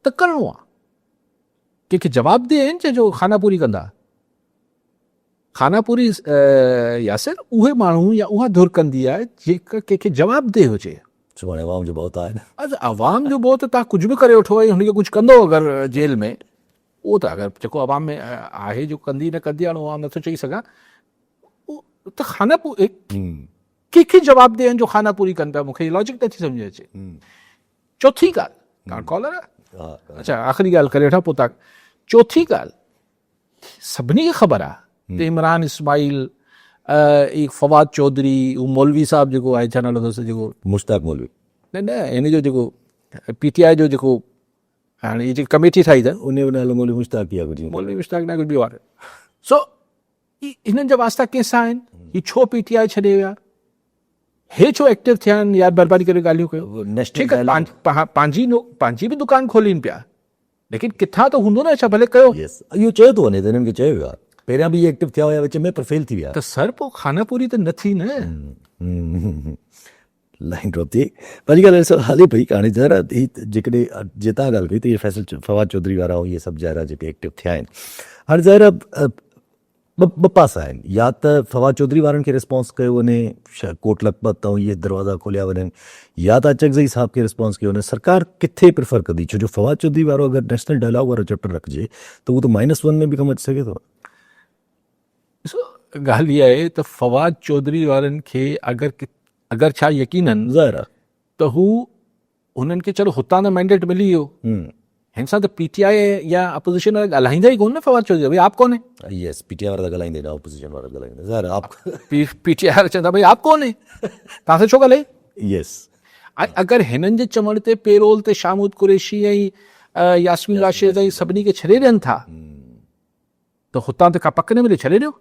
त करिणो आहे, कंहिंखे जवाबदेह आहिनि जो खानापुरी कंदा। खानापुरी यासिर उहे माण्हू या उहा धुर कंदी आहे जेका कंहिंखे जवाबदेह हुजे। सुभाणे आवाम जो बहुत आहे न अच्छा अवाम जो बहुत तव्हां कुझु बि करे वठो ऐं हुनखे कुझु कंदो अगरि जेल में उहो त अगरि जेको अवाम में आहे जो कंदी न कंदी हाणे उहो नथो चई सघां त खाना कंहिंखे जवाबु ॾियनि जो खाना पूरी कनि पिया मूंखे लॉजिक नथी सम्झ अचे चौथी ॻाल्हि तव्हां कॉलर आहे अच्छा आख़िरी ॻाल्हि करे वठां पोइ तव्हां चौथी ॻाल्हि सभिनी खे ख़बर आहे त इमरान इस्माइल फवाद चौधरी हू मौलवी साहब जेको आहे छा नालो अथसि जेको मुश्ताक मौलवी न हिन जो जेको PTI जो जेको हाणे हीअ जेकी कमेटी ठाही अथनि उन जो नालो मौलवी मुश्ताक ई आहे कुझु मौलवी मुश्ताक न कुझु ॿियो आहे सो हिननि जा वास्ता कंहिंसां आहिनि ही छो PTI छॾे विया हे छो एक्टिव थिया आहिनि यार बर्बादी करे ॻाल्हियूं कयो ठीकु आहे पंहिंजी बि दुकान खोलीनि पिया लेकिन किथां त हूंदो न छा भले कयो यस इहो चयो थो वञे त हिननि खे चयो वियो आहे पहिरियां बि एक्टिव थिया हुया विच में पर फेल थी विया त सर पोइ खाना पूरी त न थी न लाइन ड्रॉप थी पंहिंजी ॻाल्हि ॾिसो हले पई हाणे ज़रा जेकॾहिं जितां ॻाल्हि कई त इहे फैसल फवाद चौधरी वारा ऐं इहे सभु ज़ाहिरा जेके एक्टिव थिया आहिनि हाणे ज़ाहिरा ॿ पासा आहिनि या त फवाद चौधरी वारनि खे रिस्पॉन्स कयो वञे कोट लखपत ऐं इहे दरवाज़ा खोलिया वञनि या त अचकज़ई साहब खे रिस्पॉन्स कयो वञे सरकार किथे प्रिफर कंदी छो जो फवाद चौधरी वारो अगरि नेशनल डायलॉग वारो चैप्टर रखिजे त उहो त -1 में बि कमु अची सघे थो ॾिसो ॻाल्हि इहा आहे त फवाद चौधरी वारनि खे अगरि छा यकीननि ज़ाहिर त हू हुननि खे चलो हुतां त मैंडेट मिली वियो हिन सां त PTI या अपोजिशन वारा ॻाल्हाईंदा ई कोन न फवाद चौधरी भई आप कौन है यस PTI वारा त ॻाल्हाईंदे न ऑपोजिशन वारा ॻाल्हाईंदा ज़ाहिर आप PTI वारा चवंदा भई आप कौन है तव्हां सां छो ॻाल्हाए यस अगरि हिननि जे चवण ते पेरोल ते शामूद कुरैशी ऐं यास्मीन राशिद ऐं सभिनी खे छॾे ॾियनि था त हुतां त का पक न मिले छॾे ॾियो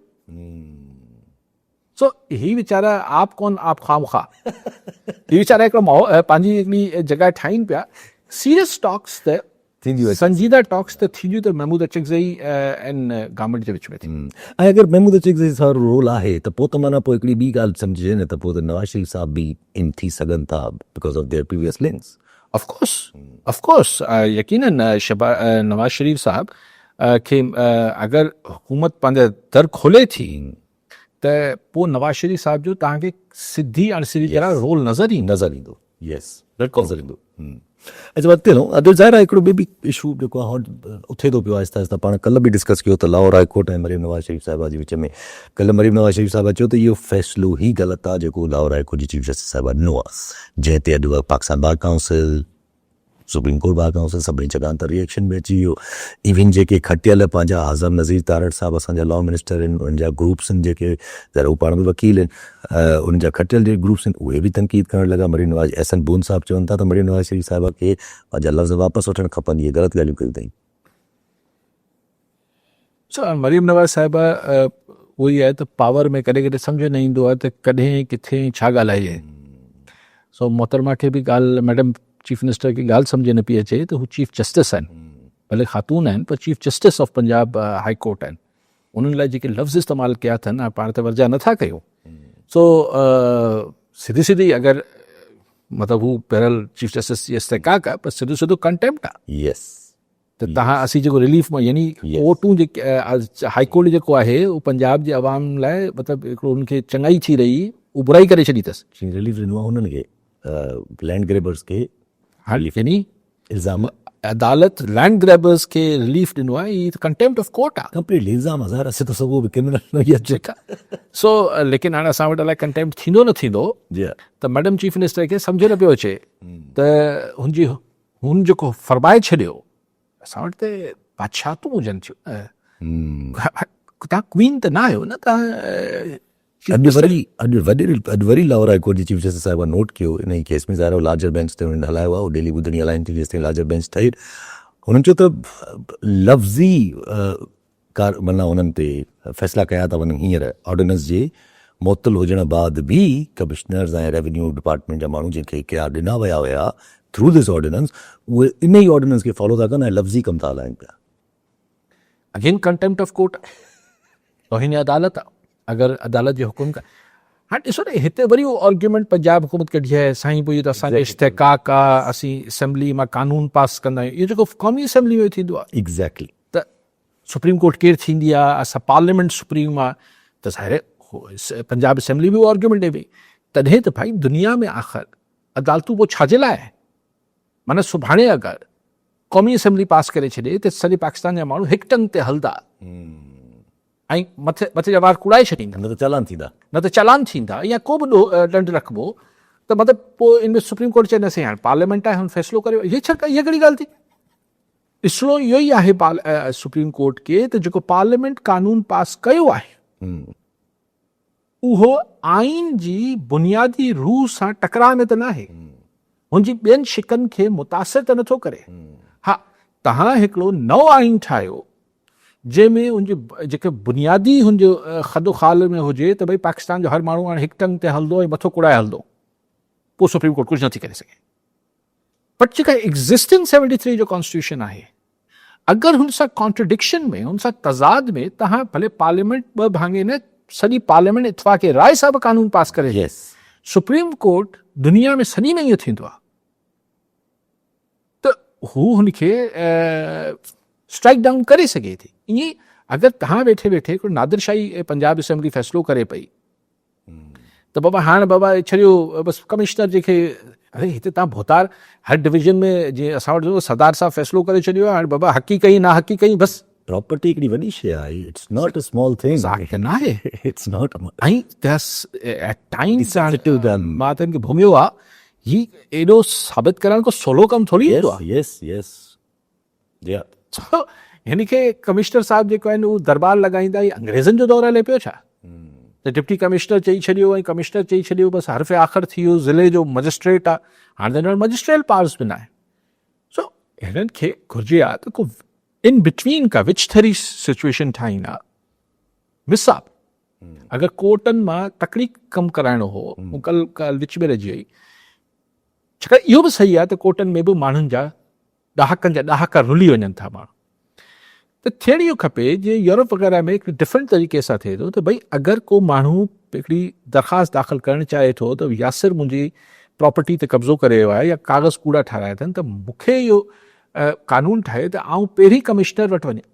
सो ही वीचारा आप कौन आप ख़ामख़ा ही वीचारा हिकिड़ो पंहिंजी हिकिड़ी जॻह ठाहिनि पिया सीरियस टॉक्स त थींदियूं संजीदा टॉक्स त थींदियूं त महमूद अचकज़ई ऐं गवर्नमेंट जे विच में थींदियूं ऐं अगरि महमूद अचकज़ई सां रोल आहे त पोइ त माना पोइ हिकिड़ी ॿी ॻाल्हि सम्झिजे न त पोइ त नवाज़ शरीफ़ साहब बि इन थी सघनि था because of their previous links of course यकीनन नवाज़ शरीफ़ साहब खे अगरि हुकूमत पंहिंजा दर खोले थी त पोइ नवाज़ शरीफ़ साहब जो तव्हांखे सिधी अणसिधी जहिड़ा रोल नज़र ईंदो यस नज़र ईंदो अच्छा वरिते हलूं अॼु ज़ाहिर आहे हिकिड़ो ॿियो बि इशू जेको आहे उथे थो पियो आहिस्ता आहिस्ता पाण कल्ह बि डिस्कस कयो त लाहौर हाई कोर्ट ऐं मरीम नवाज़ शरीफ़ साहिबा जे विच में कल्ह मरीम नवाज़ शरीफ़ साहिबा चयो त इहो फ़ैसिलो ई ग़लति आहे जेको लाहौर हाई कोर्ट जी चीफ जस्टिस साहिबा ॾिनो आहे जंहिं ते अॼु Pakistan bar council supreme court bar council सभिनी जॻहियुनि ते रिएक्शन में अची वियो इवन जेके खटियल पंहिंजा आज़म नज़ीर तारड़ साहब असांजा लॉ मिनिस्टर आहिनि उन्हनि जा ग्रुप्स आहिनि जेके ज़रा हू पाण में वकील आहिनि उन्हनि जा खटियल जेके ग्रुप्स आहिनि उहे बि तनक़ीद करणु लॻा मरीम नवाज़ एहसन बून साहब चवनि था त मरीम नवाज़ शरीफ़ साहिबा खे पंहिंजा लफ़्ज़ वापसि वठणु खपनि इहे ग़लति ॻाल्हियूं कयूं अथई मरीम नवाज़ साहिबा उहो ई आहे त पावर में कॾहिं कॾहिं सम्झ न ईंदो आहे त कॾहिं किथे छा ॻाल्हाइजे सो मोहतरमा खे बि ॻाल्हि मैडम चीफ मिनिस्टर खे ॻाल्हि सम्झ न पई अचे त हू चीफ जस्टिस आहिनि भले ख़ातून आहिनि पर chief justice of Punjab high court आहिनि उन्हनि लाइ जेके लफ़्ज़ इस्तेमालु कया अथनि पाण त वर्जा नथा कयूं सो सिधी अगरि मतिलबु हू पहिरियल चीफ जस्टिस जी इस्तेकाक आहे पर सिधो कंटेम्प्ट आहे यस त तव्हां असीं जेको रिलीफ में यानी वोटूं जेके हाई कोर्ट जेको आहे उहो पंजाब जे अवाम लाइ मतिलबु हिकिड़ो उनखे चङाई थी रही उहा बुराई करे छॾी अथसि रिलीफ ॾिनो आहे हुननि खे लैंड ग्रेबर्स खे यानी इल्ज़ाम अदालत लैंड ग्रैबर्स खे रिलीफ ॾिनो आहे ही कंटेम्प्ट ऑफ कोर्ट आहे कंप्लीटली इल्ज़ाम आहे ज़ाहिर आहे त उहो बि क्रिमिनल जेका सो लेकिन हाणे असां वटि अलाए कंटेम्प्ट थींदो न थींदो जी त मैडम चीफ मिनिस्टर खे सम्झ न पियो अचे त हुन जेको फरमाए छॾियो असां वटि त बादशाहतूं हुजनि थियूं तव्हां क्वीन त न आहियो न तव्हां अॼु वरी लाहौर हाई कोर्ट जी चीफ जस्टिस साहिबा नोट कयो इन ई केस में ज़ाहिर लार्जर बेंच ते हुननि हलायो आहे डेली ॿुधणी हलाइनि थी जेसिताईं लार्जर बेंच ठही हुननि चयो त लफ़्ज़ी माना हुननि ते फ़ैसिला कया था वञनि हींअर ऑर्डिनेंस जे मुअतल हुजण बाद बि कमिश्नर्स ऐं रेवेन्यू डिपार्टमेंट जा माण्हू जंहिंखे क़रार ॾिना विया हुया थ्रू दिस ऑर्डिनेंस उहे इन ई ऑर्डिनेंस खे फॉलो था कनि ऐं लफ़्ज़ी कमु था हलाइनि पिया अगेन कंटेम्प्ट ऑफ कोर्ट तौहीन अदालत आहे अगरि अदालत जे हुकुम खां हाणे ॾिसो न हिते वरी उहो आर्ग्यूमेंट पंजाब हुकूमत कढी आहे साईं पोइ त असांजो इस्तेकाक आहे असीं असेंबली मां कानून पास कंदा आहियूं इहो जेको क़ौमी असेंबली में थींदो आहे एग्ज़ैक्टली त सुप्रीम कोर्ट केरु थींदी आहे असां पार्लियामेंट सुप्रीम आहे त ज़ाहिर पंजाब असेंबली बि उहो आर्ग्यूमेंट ॾे पई तॾहिं त भाई दुनिया में आख़िर अदालतूं पोइ छाजे लाइ आहे? माना सुभाणे अगरि क़ौमी असेंबली पास करे छॾे त सॼे पाकिस्तान जा माण्हू हिकु टंग ते हलंदा ऐं मथे जा वार कुड़ाए छॾींदा, न त चालान थींदा। न त चालान थींदा या को बि दंड रखिबो, त मतिलबु पोइ इन में सुप्रीम कोर्ट चवंदासीं हाणे पार्लियामेंट आहे, हुन फ़ैसिलो करियो। इहा कहिड़ी ॻाल्हि थी? ॾिसणो इहो ई आहे सुप्रीम कोर्ट खे त जेको पार्लियामेंट कानून पास कयो आहे उहो आइन जी बुनियादी रूह सां टकराउ में त न आहे, हुनजी ॿियनि शिकनि खे मुतासिर त नथो करे। हा, तव्हां हिकिड़ो नओं आइन ठाहियो जंहिंमें हुनजी जेके बुनियादी हुनजो ख़दो ख़ाल में हुजे त भई पाकिस्तान जो हर माण्हू हाणे हिकु टंग ते हलंदो ऐं मथो कुड़ाए हलंदो, पोइ सुप्रीम कोर्ट कुझु नथी करे सघे। बट जेका एग्ज़िस्टिंग 73 जो कॉन्स्टिट्यूशन आहे, अगरि हुन सां कॉन्ट्रडिक्शन में, हुन सां तज़ाद में तव्हां भले पार्लियामेंट ॿ भाङे न सॼी पार्लियामेंट इतफ़ाक़ राय सां बि कानून पास करे, सुप्रीम कोर्ट दुनिया में सॼी में इहो थींदो आहे त हू हुनखे स्ट्राइक डाउन करे सघे थी। ईअं अगरि तव्हां वेठे वेठे हिकिड़ो नादिरशाही पंजाब असेंबली फ़ैसिलो करे पई त बाबा हाणे बाबा छॾियो बसि कमिश्नर जेके, अरे हिते तव्हां भोतार हर डिवीजन में जीअं असां वटि सरदार साहब फ़ैसिलो करे छॾियो आहे, हाणे बाबा हक़ी कई ना हक़ी कई, बसि प्रॉपर्टी हिकिड़ी वॾी शइ आहे, it's not a small thing, ज़ाहिर न आहे। इट्स नॉट ऐं एट टाइम्स मां त हिनखे भूमियो आहे, हीउ एॾो साबित करण को सवलो कमु थोरी ईंदो आहे। यस यस या हिन खे कमिश्नर साहिब जेको आहिनि उहो दरबार लॻाईंदा, ई अंग्रेज़नि जो दौरु हले पियो छा? त डिप्टी कमिश्नर चई छॾियो ऐं कमिश्नर चई छॾियो, बसि हर्फ़ आख़िर थी वियो, ज़िले जो मजिस्ट्रेट आहे, हाणे त मजिस्ट्रेट पावर्स बि न आहे। सो हिननि खे घुरिजे आहे त को इन बिटवीन का विचथरी सिचुएशन ठाहींदा। मिसाल अगरि कोर्टनि मां तकड़ी कमु कराइणो हो, कल विच में रहिजी वई, छाकाणि इहो बि सही आहे त कोर्टनि में बि माण्हुनि जा ॾहाकनि जा ॾहाका रुली वञनि था माण्हू, त थियण इहो खपे जीअं यूरोप वग़ैरह में हिकु डिफरेंट तरीक़े सां थिए थो त भई अगरि को माण्हू हिकिड़ी दरख़्वास्त दाख़िल करणु चाहे थो त यासिर मुंहिंजी प्रॉपर्टी ते कब्ज़ो करे वियो आहे या कागज़ कूड़ा ठाराया अथनि, त मूंखे इहो कानून ठाहे त आउं पहिरीं कमिश्नर वटि वञा,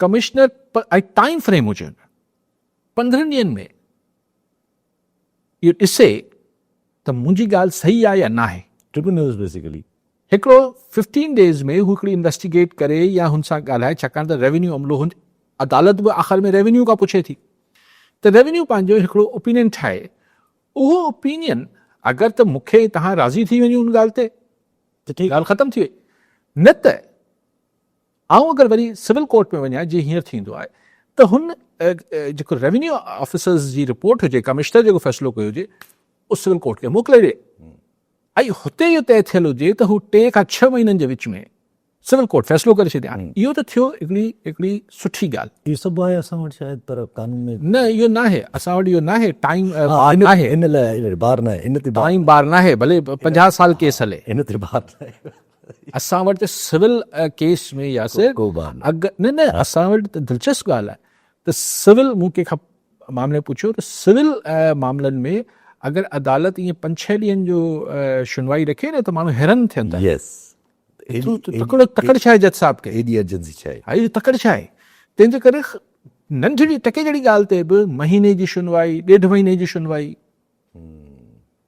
कमिश्नर ऐं टाइम फ्रेम हुजे 15 ॾींहंनि में इहो ॾिसे त मुंहिंजी ॻाल्हि सही आहे या न आहे। ट्रिब्यूनल्स बेसिकली हिकिड़ो 15 डेज़ में हू हिकिड़ी इन्वेस्टिगेट करे या हुन सां ॻाल्हाए, छाकाणि त रेवेन्यू अमलो हुन अदालत बि आख़िर में रेवेन्यू खां पुछे थी, त रेवेन्यू पंहिंजो हिकिड़ो ओपिनियन ठाहे, उहो ओपिनियन अगरि त मूंखे तव्हां राज़ी थी वञो हुन ॻाल्हि ते त ठीकु, ॻाल्हि ख़तमु थी वई। न त आउं अगरि वरी सिविल कोर्ट में वञा, जीअं हींअर थींदो आहे त हुन जेको रेवेन्यू ऑफिसर्स जी रिपोर्ट हुजे, कमिश्नर जेको फ़ैसिलो कयो हुजे, उहो सिविल कोर्ट खे मोकिले ॾे, ऐं हुते इहो तइ थियल हुजे त हू 3 खां 6 महीननि जे विच में सिविल कोर्ट फ़ैसिलो करे छॾे। इहो त थियो हिकिड़ी सुठी ॻाल्हि। इहो सभु आहे असां वटि शायदि, पर कानून में न इहो न आहे, असां वटि इहो न आहे। टाइम आहे, इन लाइ बार न आहे, इन ते टाइम बार न आहे, भले 50 साल केस हले, इन ते बार न आहे। असां वटि सिविल केस में या को बार न। अगरि न असां वटि त दिलचस्प ॻाल्हि आहे त सिविल, मूं कंहिंखां मामले पुछियो त सिविल मामलनि में अगरि अदालत ईअं 5-6 ॾींहंनि जो सुनवाई रखे न त माण्हू हैरान थियनि था। यस, तकड़ छा आहे जज साहिब खे, एॾी अर्जेंसी छा आहे? हा, इहो तकड़ छा आहे? तंहिंजे करे नंढड़ी टके जहिड़ी ॻाल्हि ते बि महीने जी सुनवाई, 1.5 महीने जी सुनवाई,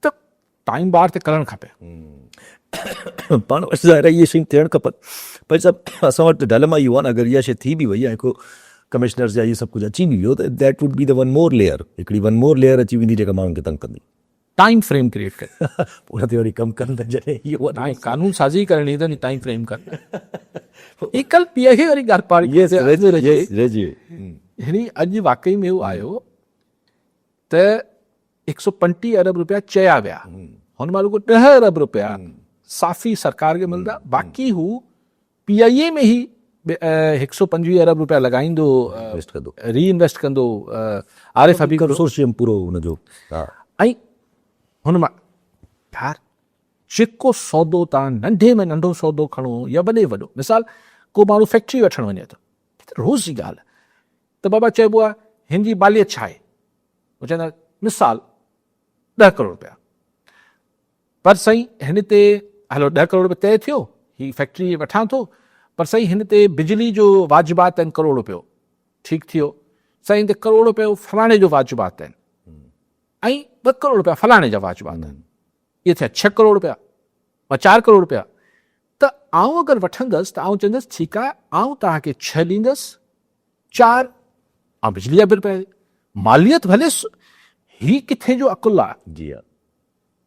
त टाइम बार ते करणु खपे। पाण वटि ज़ाहिर इहे शयूं थियणु खपनि, पर सभु असां वटि डायलेमा इहो आहे न, अगरि इहा शइ थी बि वई ऐं को कमिश्नर्स जा इहे सभु कुझु अची बि वियो त that would be the one more layer, हिकिड़ी वन मोर लेयर अची वेंदी जेका माण्हुनि खे तंग कंदी। टाइम फ्रेम क्रिएट करे उन ते वरी कमु कनि त जॾहिं इहो ऐं कानून साज़ी करणी त टाइम फ्रेम कर एकल पीअ खे वरी ॻाल्हि पाड़ी हिन अॼु वाकई में उहो आयो त 135 अरब रुपया चया विया, हुन मां रुगो 10 अरब रुपया साफ़ी सरकार खे मिलंदा, बाक़ी हू PIA में ई 125 अरब रुपया लॻाईंदो, री इन्वेस्ट कंदो, आरिफ हबीब कंसोर्शियम पूरो हुनजो। ऐं हुन मां यार जेको सौदो तव्हां नंढे में नंढो सौदो खणो या वॾे वॾो, मिसाल को माण्हू फैक्ट्री वठणु वञे थो, रोज़ जी ॻाल्हि त बाबा चइबो आहे हिन जी मालियत छा आहे, उहो चवंदा मिसाल 10 करोड़ रुपया, पर साईं हिन ते हलो 10 करोड़ रुपया तइ थियो, हीअ फैक्ट्री वठां थो, पर साईं हिन ते बिजली जो वाजिबात आहिनि करोड़ रुपयो, ठीकु थियो, साईं हिन ते करोड़ रुपयो फलाणे जो वाजिबात आहिनि, ऐं 2 करोड़ रुपया फलाणे जा वाजिबात आहिनि, इहे थिया 6 करोड़ रुपया और 4 करोड़ रुपया। त आउं अगरि वठंदसि त आउं चवंदसि ठीकु आहे, आउं तव्हांखे 6 ॾींदसि, 4 ऐं बिजली जा बिल पए, मालियत भले ही किथे जो अकुल आहे। जी हाँ,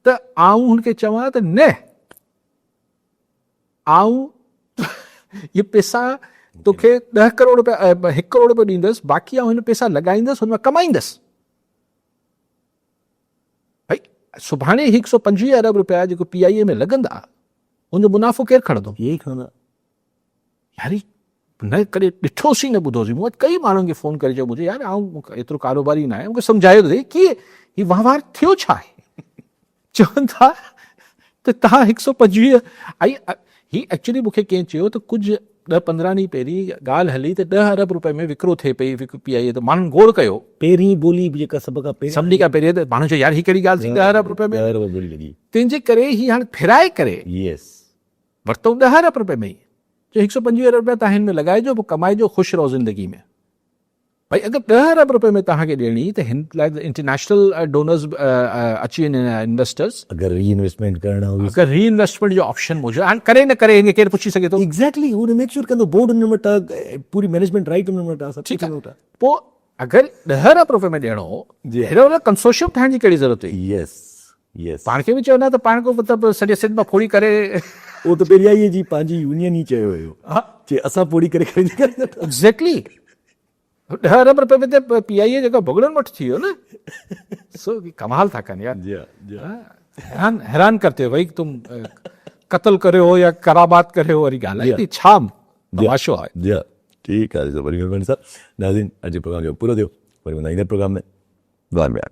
त आउं हुनखे चवां त न, आउं ये पैसा तोखे 10 करोड़ रुपया 1 करोड़ रुपयो ॾींदसि, बाक़ी आउं हिन पैसा लॻाईंदसि, हुन मां कमाईंदसि। भई सुभाणे 125 अरब रुपया जेको PIA में लॻंदा, हुनजो मुनाफ़ो केरु खणंदो? यही खाना यार न कॾहिं ॾिठोसीं न ॿुधोसीं। मूं वटि कई माण्हुनि खे फ़ोन करे चयो, मुंहिंजे यार आउं एतिरो कारोबारी न आहे, मूंखे सम्झायो त कीअं ही वहिंवार थियो छा आहे। चवनि था त तव्हां 125 ही एक्चुअली मूंखे कंहिं चयो त कुझु 10-15 ॾींहं पहिरीं ॻाल्हि हली त 10 अरब रुपए में विकिरो थिए पई PIA, त माण्हुनि गोड़ कयो। पहिरीं ॿोली बि जेका सभ खां पहिरीं सभिनी खां पहिरीं त माण्हू चयो यार ही कहिड़ी ॻाल्हि थी, 10 अरब रुपए में। 10 अरब ॿोली लॻी। तंहिंजे करे ही हाणे फिराए करे यस, वरितऊं 10 अरब रुपए में ई, जो 125 अरब रुपया तव्हां हिन में लॻाइजो, पोइ कमाइजो, ख़ुशि रहो ज़िंदगी में। भई अगरि 10 अरब रुपए में तव्हांखे ॾियणी त हिन लाइ इंटरनेशनल डोनर्स अची वञनि, इन्वेस्टर्स। अगरि री इन्वेस्टमेंट करणु हुई अगरि री इन्वेस्टमेंट जो ऑप्शन मौजूदु हाणे करे न करे हिन केरु पुछी सघे थो। एग्जैक्टली, उहो मेक श्योर कंदो, बोर्ड हुन वटि आहे, पूरी मैनेजमेंट राइट हुन वटि आहे, सभु ठीकु कुझु हुन आहे। वटि आहे। पोइ अगरि 10 अरब रुपए में ॾियणो, हेॾो कंसोर्शियम ठाहिण जी कहिड़ी ज़रूरत हुई? यस यस, पाण खे बि चवंदा त पाण को मतिलबु सॼे सिंध मां फोड़ी करे। उहो त पेरियाईअ जी पंहिंजी यूनियन ई चयो हुयो, जे असां पूरी करे एग्जैक्टली 10 अरब रुपए में त PIA जेका भुगड़नि वटि थी वियो न। सो कमाल था कनि यार, जी जी हैरान करते हो भाई तुम कत्ल करे हो या कराबात करे हो वारी ॻाल्हि आहे, छा तमाशो आहे। जी ठीकु आहे, वरी साहब नाज़रीन अॼु प्रोग्राम जो पूरो थियो, वरी ईंदड़ प्रोग्राम में बार बार।